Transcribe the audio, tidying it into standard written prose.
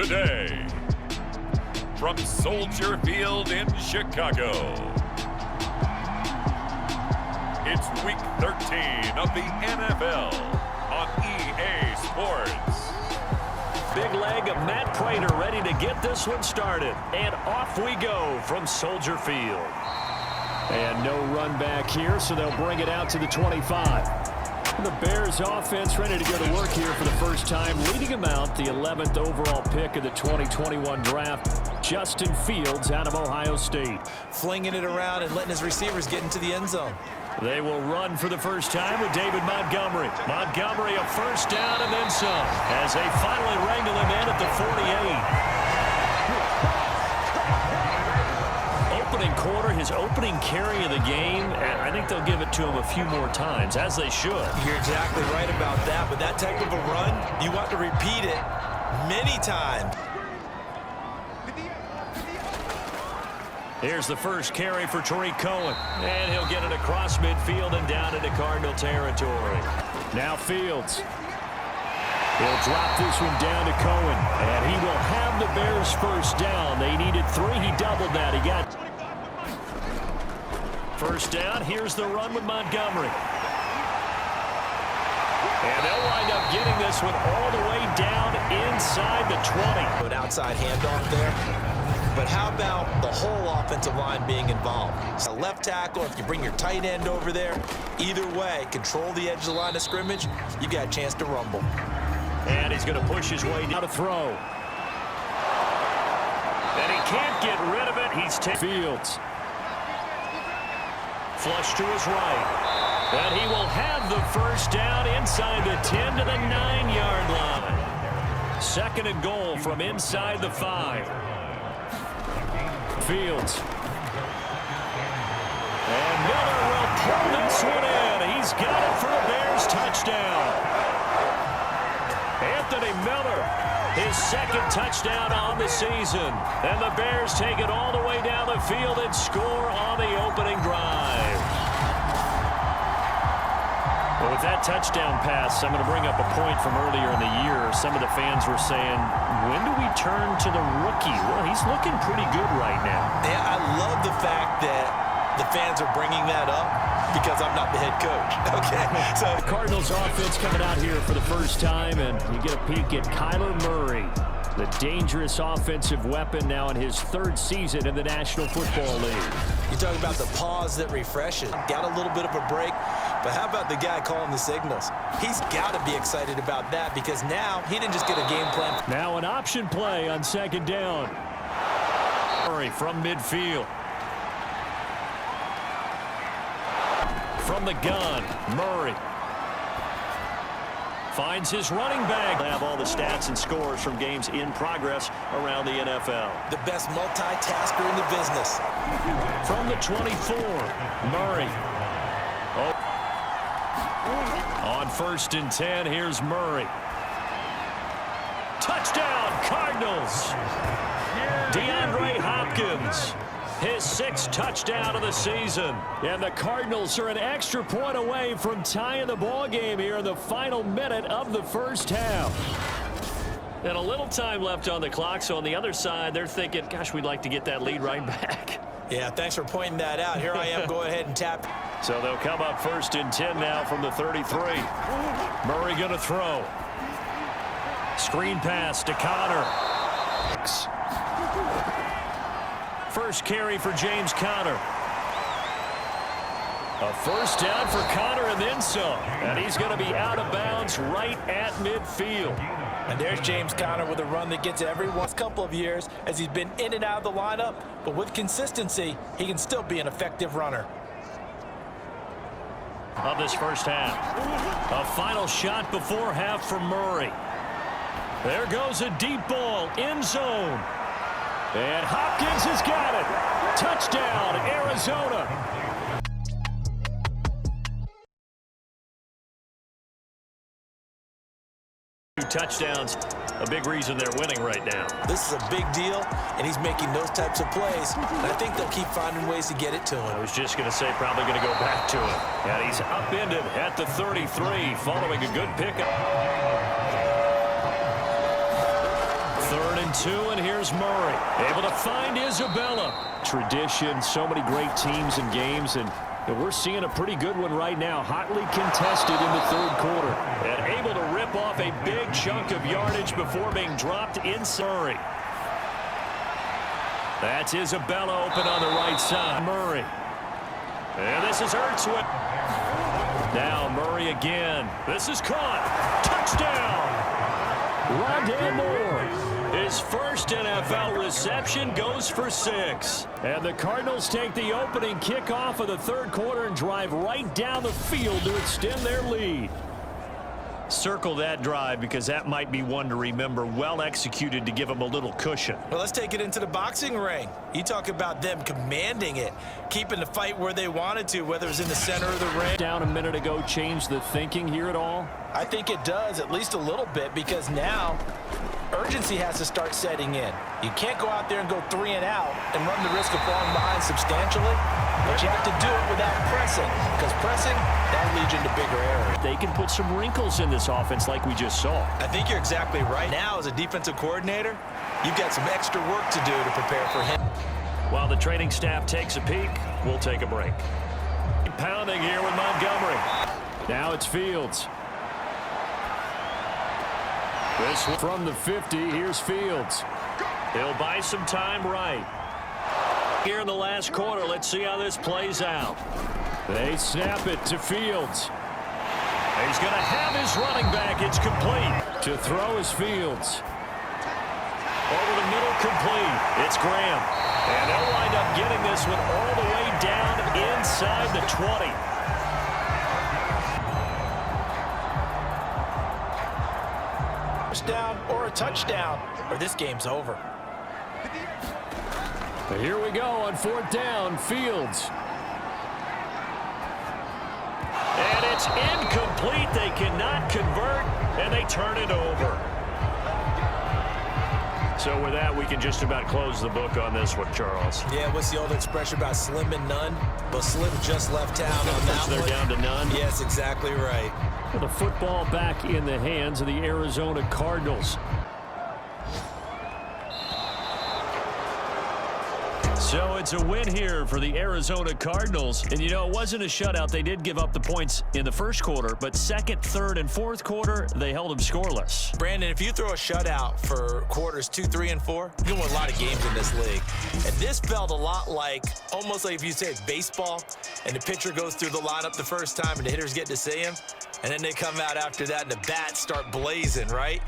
today, from Soldier Field in Chicago, it's Week 13 of the NFL on EA Sports. Big leg of Matt Prater ready to get this one started. And off we go from Soldier Field. And no run back here, so they'll bring it out to the 25. The Bears offense ready to go to work here for the first time, leading them out the 11th overall pick of the 2021 draft, Justin Fields out of Ohio State. Flinging it around and letting his receivers get into the end zone. They will run for the first time with David Montgomery. Montgomery a first down and then some as they finally wrangle him in at the 48. Opening quarter, his opening carry of the game, and I think they'll give it to him a few more times, as they should. You're exactly right about that, but that type of a run, you want to repeat it many times. Here's the first carry for Tariq Cohen, and he'll get it across midfield and down into Cardinal territory. Now Fields. He'll drop this one down to Cohen, and he will have the Bears first down. They needed 3. He doubled that. He got first down. Here's the run with Montgomery. And they'll wind up getting this one all the way down inside the 20. An outside handoff there. But how about the whole offensive line being involved? It's a left tackle, if you bring your tight end over there, either way, control the edge of the line of scrimmage, you got a chance to rumble. And he's going to push his way down to throw. And he can't get rid of it. He's taking Fields. Flush to his right. And he will have the first down inside the 10 to the 9-yard line. Second and goal from inside the 5. Fields. And Miller will pull this one in. He's got it for a Bears touchdown. Anthony Miller, his second touchdown on the season. And the Bears take it all the way down the field and score on the opening drive. Well, with that touchdown pass, I'm going to bring up a point from earlier in the year. Some of the fans were saying, when do we turn to the rookie? Well, he's looking pretty good right now. Yeah, I love the fact that the fans are bringing that up because I'm not the head coach. Okay, so the Cardinals offense coming out here for the first time, and you get a peek at Kyler Murray, the dangerous offensive weapon now in his 3rd season in the National Football League. You talk about the pause that refreshes. Got a little bit of a break, but how about the guy calling the signals? He's got to be excited about that because now he didn't just get a game plan. Now an option play on second down. Murray from midfield. From the gun, Murray finds his running back. They have all the stats and scores from games in progress around the NFL. The best multitasker in the business. From the 24, Murray. Oh. On 1st and 10, here's Murray. Touchdown, Cardinals. DeAndre Hopkins. His 6th touchdown of the season. And the Cardinals are an extra point away from tying the ball game here in the final minute of the first half. And a little time left on the clock, so on the other side, they're thinking, gosh, we'd like to get that lead right back. Yeah, thanks for pointing that out. Here I am. Go ahead and tap. So they'll come up 1st and 10 now from the 33. Murray going to throw. Screen pass to Connor. First carry for James Conner. A first down for Conner and then some. And he's going to be out of bounds right at midfield. And there's James Conner with a run that gets every couple of years as he's been in and out of the lineup. But with consistency, he can still be an effective runner. Of this first half. A final shot before half from Murray. There goes a deep ball, end zone. And Hopkins has got it. Touchdown, Arizona. Touchdowns, a big reason they're winning right now. This is a big deal, and he's making those types of plays. And I think they'll keep finding ways to get it to him. I was just going to say probably going to go back to him. And he's upended at the 33 following a good pickup. 3rd and 2, and here's Murray. Able to find Isabella. Tradition, so many great teams and games, and we're seeing a pretty good one right now. Hotly contested in the third quarter. And able to rip off a big chunk of yardage before being dropped in Murray. That's Isabella open on the right side. Murray. And this is Ertz. Now Murray again. This is caught. Touchdown. Rondale Moore. His first NFL reception goes for 6. And the Cardinals take the opening kickoff of the third quarter and drive right down the field to extend their lead. Circle that drive because that might be one to remember. Well executed to give them a little cushion. Well, let's take it into the boxing ring. You talk about them commanding it, keeping the fight where they wanted to, whether it's in the center of the ring. Down a minute ago, changed the thinking here at all? I think it does, at least a little bit, because now urgency has to start setting in. You can't go out there and go 3 and out and run the risk of falling behind substantially, but you have to do it without pressing, because pressing, that leads into bigger errors. They can put some wrinkles in this offense like we just saw. I think you're exactly right. Now, as a defensive coordinator, you've got some extra work to do to prepare for him. While the training staff takes a peek, we'll take a break. Pounding here with Montgomery. Now it's Fields. This one from the 50. Here's Fields. He'll buy some time right. Here in the last quarter, let's see how this plays out. They snap it to Fields. He's going to have his running back. It's complete. To throw is Fields. Over the middle, complete. It's Graham. And they'll wind up getting this one all the way down inside the 20. Down or a touchdown, or this game's over. Here we go on 4th down. Fields. And it's incomplete. They cannot convert, and they turn it over. So with that, we can just about close the book on this one, Charles. Yeah, what's the old expression about slim and none? Well, Slim just left town on that one. They're down to none. Yes, exactly right. The football back in the hands of the Arizona Cardinals. So it's a win here for the Arizona Cardinals. And, you know, it wasn't a shutout. They did give up the points in the first quarter, but second, third, and fourth quarter, they held them scoreless. Brandon, if you throw a shutout for quarters 2, 3, and 4, you win a lot of games in this league. And this felt a lot like, almost like if you say baseball, and the pitcher goes through the lineup the first time and the hitters get to see him, and then they come out after that and the bats start blazing, right?